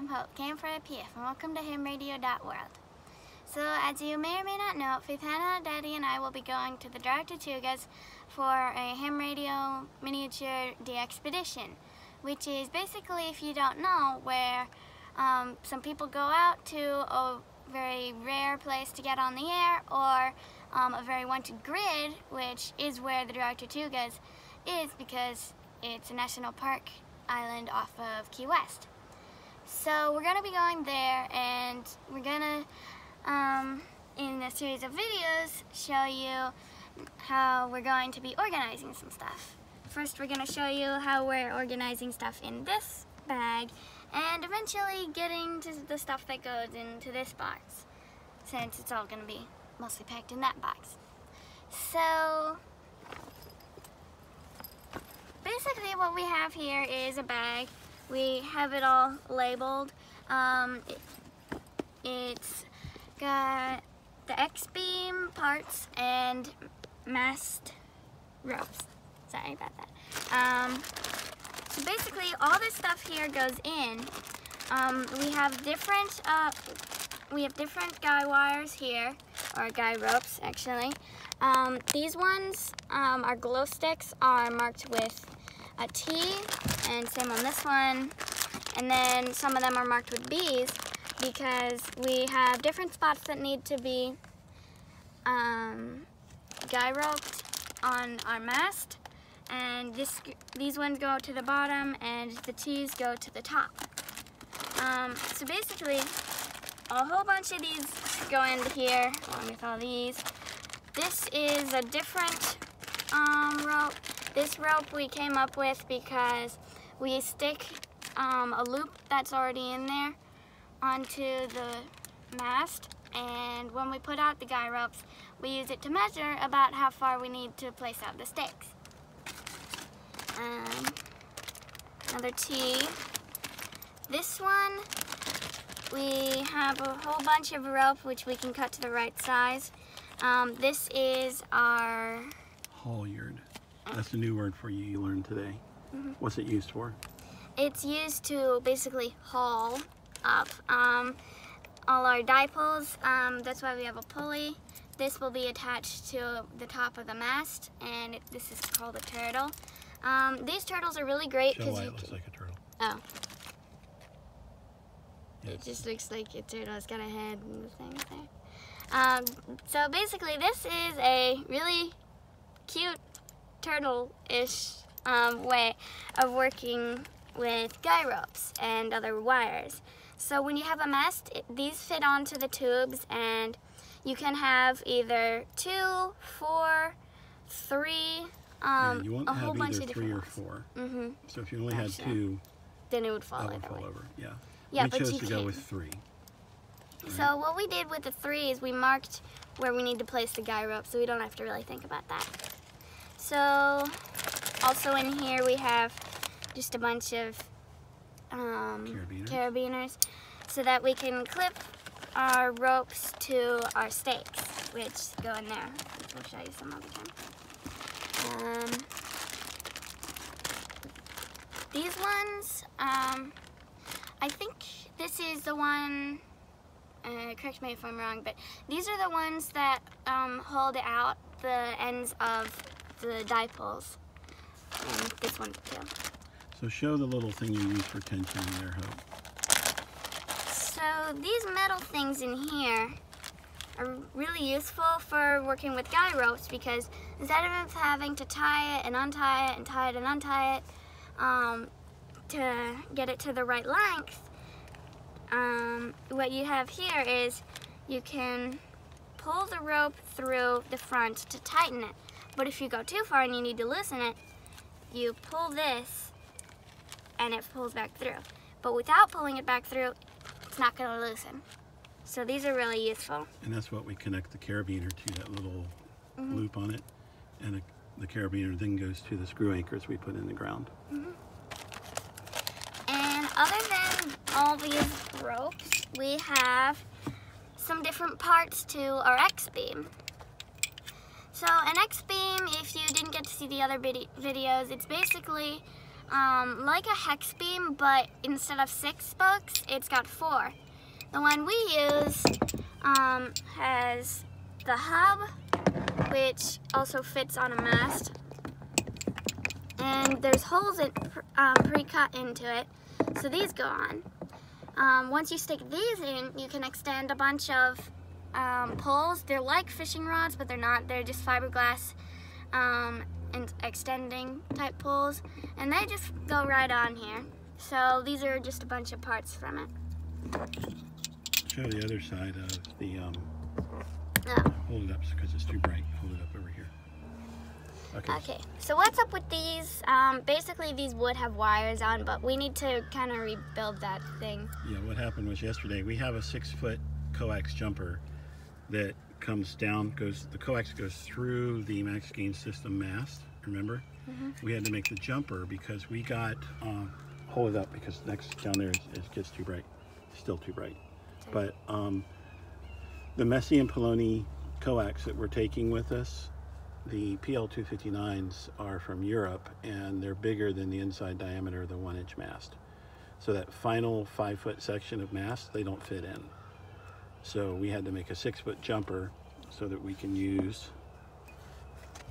I'm Hope, KM4IPF, and welcome to HamRadio.World. So, as you may or may not know, Faith, Hannah, Daddy, and I will be going to the Dry Tortugas for a Ham Radio miniature DXpedition, which is basically, if you don't know, where some people go out to a very rare place to get on the air, or a very wanted grid, which is where the Dry Tortugas is because it's a national park island off of Key West. So we're going to be going there, and we're going to, in a series of videos, show you how we're going to be organizing some stuff. First, we're going to show you how we're organizing stuff in this bag, and eventually getting to the stuff that goes into this box, since it's all going to be mostly packed in that box. So basically what we have here is a bag. We have it all labeled. It's got the XBeam parts and mast ropes. Sorry about that. So basically all this stuff here goes in. We have different guy wires here, or guy ropes actually. These ones, our glow sticks, are marked with a T, and same on this one. And then some of them are marked with B's because we have different spots that need to be guy roped on our mast. And these ones go to the bottom, and the T's go to the top. So basically, a whole bunch of these go into here, along with all these. This is a different rope. This rope we came up with because we stick a loop that's already in there onto the mast, and when we put out the guy ropes, we use it to measure about how far we need to place out the stakes. Another T. This one, we have a whole bunch of rope which we can cut to the right size. This is our halyard. That's a new word for you learned today. Mm-hmm. What's it used for? It's used to basically haul up all our dipoles. That's why we have a pulley. This will be attached to the top of the mast, and this is called a turtle. These turtles are really great because it looks like a turtle. Oh. Yes. It just looks like a turtle. It's got a head and the thing there. So basically, this is a really cute turtle-ish way of working with guy ropes and other wires. So when you have a mast, these fit onto the tubes, and you can have either 2, 4, 3, you won't a have whole bunch either of 3 different or 4. Mm-hmm. So if you only had 2, then it would fall that would fall way. over. Yeah. Yeah, We but chose you to can go with 3. So what we did with the 3 is we marked where we need to place the guy rope, so we don't have to really think about that. So also in here we have just a bunch of carabiners, so that we can clip our ropes to our stakes, which go in there, which we'll show you some other time. These ones, I think this is the one, correct me if I'm wrong, but these are the ones that hold out the ends of the dipoles, and this one too. So show the little thing you use for tension there, Hope. So these metal things in here are really useful for working with guy ropes, because instead of having to tie it and untie it and tie it and untie it to get it to the right length, what you have here is you can pull the rope through the front to tighten it. But if you go too far and you need to loosen it, you pull this and it pulls back through. But without pulling it back through, it's not going to loosen. So these are really useful. And that's what we connect the carabiner to, that little loop on it. And the carabiner then goes to the screw anchors we put in the ground. And other than all these ropes, we have some different parts to our XBeam. So an XBeam, if you didn't get to see the other videos, it's basically like a hex beam, but instead of 6 spokes, it's got 4. The one we use has the hub, which also fits on a mast, and there's holes pre-cut into it, so these go on. Once you stick these in, you can extend a bunch of poles. They're like fishing rods, but they're not. They're just fiberglass and extending type poles, and they just go right on here. So these are just a bunch of parts from it. Show the other side of the, Oh. hold it up because it's too bright. Hold it up over here. Okay, so what's up with these? Basically these would have wires on, but we need to kind of rebuild that thing. Yeah, what happened was yesterday, we have a 6-foot coax jumper that comes down, the coax goes through the max gain system mast, remember? We had to make the jumper because we got, hold it up because next down there it gets too bright, still too bright. But the Messi and Poloni coax that we're taking with us, the PL259s are from Europe, and they're bigger than the inside diameter of the 1-inch mast. So that final 5-foot section of mast, they don't fit in. So we had to make a 6-foot jumper so that we can use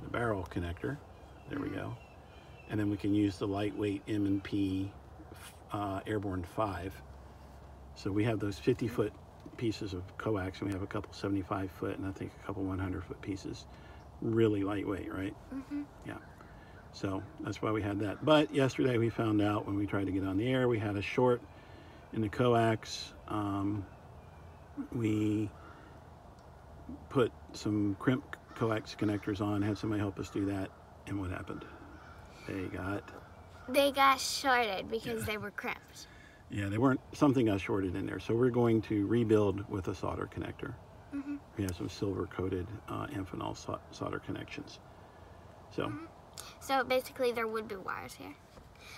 the barrel connector. There we go. And then we can use the lightweight M&P Airborne 5. So we have those 50-foot pieces of coax, and we have a couple 75-foot and I think a couple 100-foot pieces. Really lightweight, right? Yeah. So that's why we had that. But yesterday we found out when we tried to get on the air, we had a short in the coax. We put some crimp coax connectors on, had somebody help us do that, and what happened? They got shorted because they were crimped. Yeah, something got shorted in there. So we're going to rebuild with a solder connector. We have some silver coated Amphenol solder connections. So So basically there would be wires here.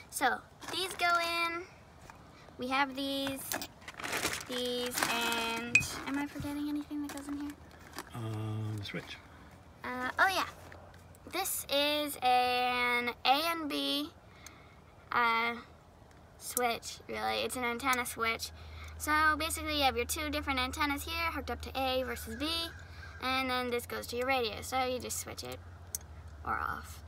So these go in, we have these, and am I forgetting anything that goes in here? The switch. Oh yeah, this is an A and B switch, really. It's an antenna switch. So basically you have your 2 different antennas here hooked up to A versus B, and then this goes to your radio, so you just switch it or off.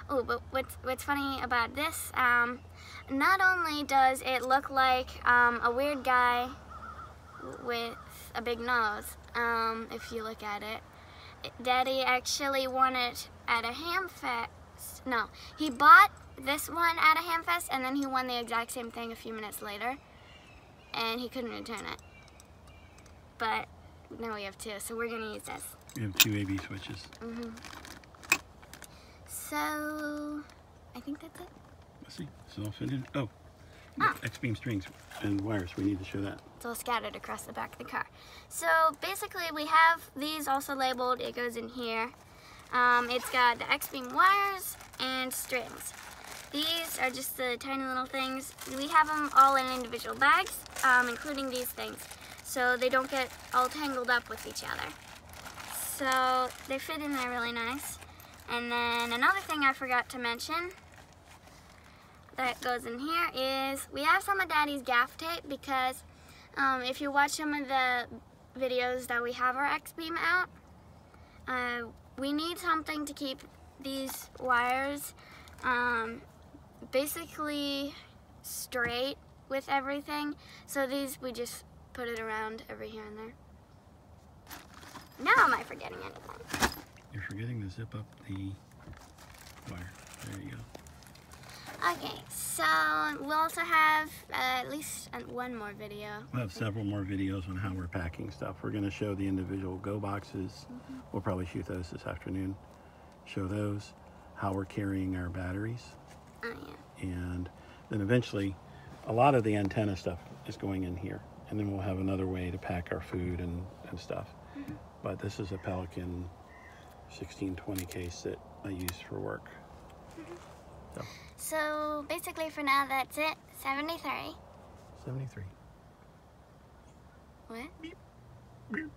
Oh, but what's funny about this, not only does it look like a weird guy with a big nose, if you look at it, Daddy actually won it at a ham fest. No, he bought this one at a ham fest, and then he won the exact same thing a few minutes later, and he couldn't return it. But now we have 2, so we're gonna use this. We have 2 AB switches. So I think that's it. Let's see. Is it all fitted? Oh, XBeam strings and wires. We need to show that. It's all scattered across the back of the car. So basically we have these also labeled. It goes in here. It's got the XBeam wires and strings. These are just the tiny little things. We have them all in individual bags, including these things, so they don't get all tangled up with each other. So they fit in there really nice. And then another thing I forgot to mention that goes in here is we have some of Daddy's gaff tape, because if you watch some of the videos that we have our XBeam out, we need something to keep these wires basically straight with everything. So these, we just put it around over here and there. Now am I forgetting anything? You're forgetting to zip up the wire. There you go. Okay, so we'll also have at least one more video. We'll have several more videos on how we're packing stuff. We're going to show the individual go boxes. We'll probably shoot those this afternoon. Show those, how we're carrying our batteries. Oh, yeah. And then eventually, a lot of the antenna stuff is going in here. And then we'll have another way to pack our food and stuff. But this is a Pelican 1620 case that I use for work. So basically for now, that's it. 73. 73. What? Beep. Beep.